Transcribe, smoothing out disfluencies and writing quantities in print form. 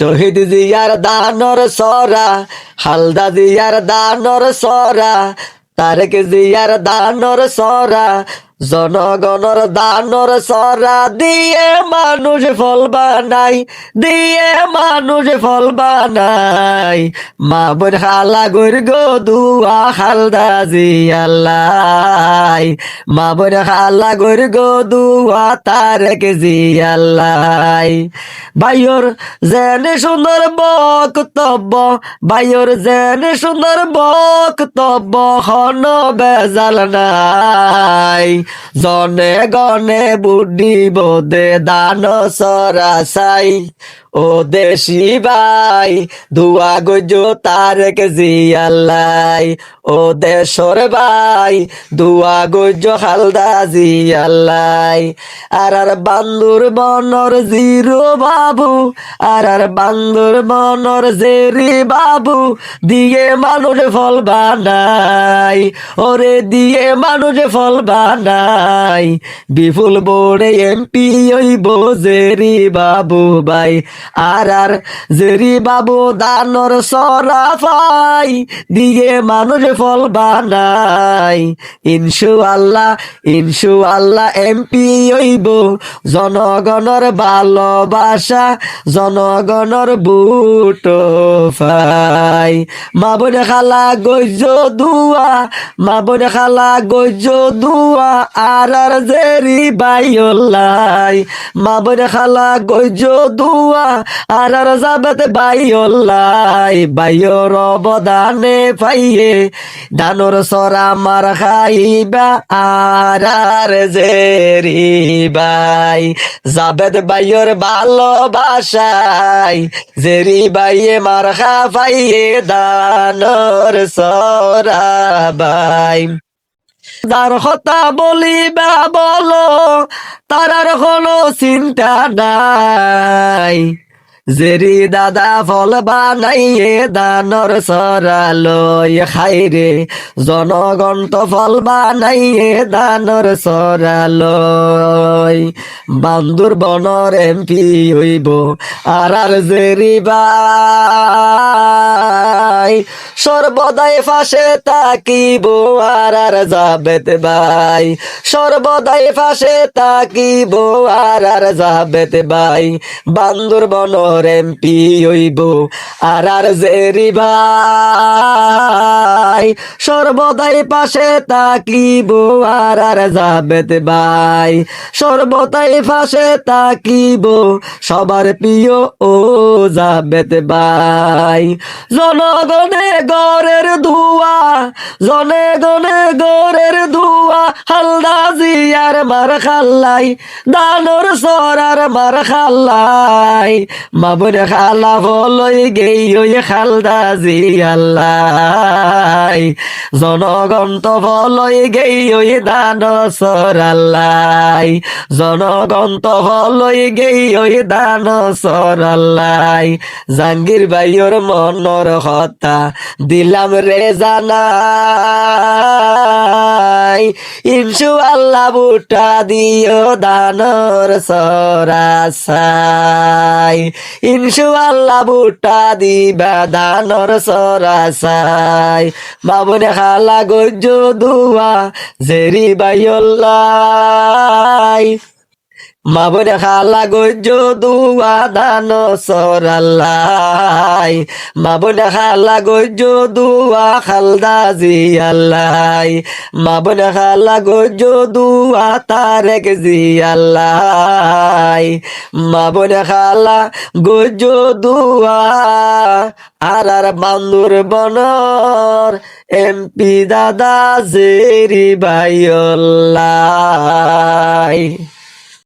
শহীদ জিয়ার দানর সরা, হালদা জিয়ার দানর সরা, তারেক জিয়ার দানর সরা, জনগণর দানর সরা, দিয়ে মানুষ ফল বানাই, দিয়ে মানুষ ফল বানাই। মা বোন খালা গর গো দুয়া হালদা জিয়াল্লাই, মা বোন খালা গর গো দুয়া তারেক জিয়াল্লাই। বাইর যেনে সুন্দর বক্তব্য, বাইর যেনে সুন্দর বক্তব্য, হন বেজাল নাই। জনে গনে বুদ্ধি বোধে দান সরাসাই, ও দেশি ভাই দুয়া গজো তারেক জিয়াল্লাই, ও দেশর ভাই দুয়া গজো হালদা জিয়াল্লাই। আর বান্দুর বনর জিরো বাবু, আর বান্দুর বনর জেরি বাবু, দিয়ে মানুষ ফল বানাই, ওরে দিয়ে মানুষ ফল বানাই। বিপুল বোর্ডে এমপি হইব জেরি বাবু ভাই, আর জেরি বাবু দানর সরা পাই, দিয়ে মানুষ ফল বানাই। ইনশাআল্লাহ ইনশাআল্লাহ এমপি হইব, জনগণের ভালোবাসা জনগণের বুট পাই। মা বোন খালা গজ দুয়া, মা বোন খালা গজ দুয়া, আর জেরি বাইল্লাই, মা বোন খালা গজ দুয়া, আর যাবেত বাইল্লাই। বাইর অবদানে পাইয়ে দানর সরা মার খাইবা, আর জেরি বাই জাবেদ বাইর ভালোবাসাই, জেরি বাইয়ে মার খা পাইয়ে দানর সরা বাই। যার কথা বলিবা বলো, তার কোনো চিন্তা নাই, জেরি দাদা ফল বানাইয়ে দানর সরালো খাইরে, জনগণ তো ফল বানাইয়ে দানর সরালো। বান্দুর বনর এমপি হইব, আর জেরি ভাই সর্বদাই ফাঁসে তাকিব, আর জাবেদ ভাই সর্বদাই ফাঁসে তাকিব, আর জাবেদ ভাই। বান্দুর বনর এমপি হইব, আর জেরি ভাই সর্বদাই পাশে তাকিব, আর জাবেদ ভাই সর্বদাই পাশে তাকিব, সবার প্রিয় ও জাবেদ ভাই। জনগণে গড়ের ধুয়া, জনগণে গড়ের ধুয়া, হালদা জিয়ার মার খাল্লাই, দানর সরার মার খাল্লাই। মা বোন খালা হলই গেই খালদা জিয়াল্লাই, জনগণ তো হলই গেই দান সরাল্লাই, জনগণ তো হলই গেই দান সরাল্লাই। জাঙ্গির ভাইয়ের মনর কথা দিলাম রে জানাই, ইনশাআল্লাহ বুটা দিও দানর সরাসাই, ইনশাআল্লাহ বুটা দিবা দানর সরাসাই। মা বোন খালা গজ দুয়া জেরি বাইল্লাই, মা বোন খালা গজ দুয়া দান সরাল্লাই, মা বোন খালা গজ দুয়া হালদা জিয়াল্লাই, মা বোন খালা গজ দুয়া তারেক জিয়াল্লাই, মা বোন খালা গজ দুয়া, আর বান্দুর বনর এমপি দাদা জেরি বাইল্লাই।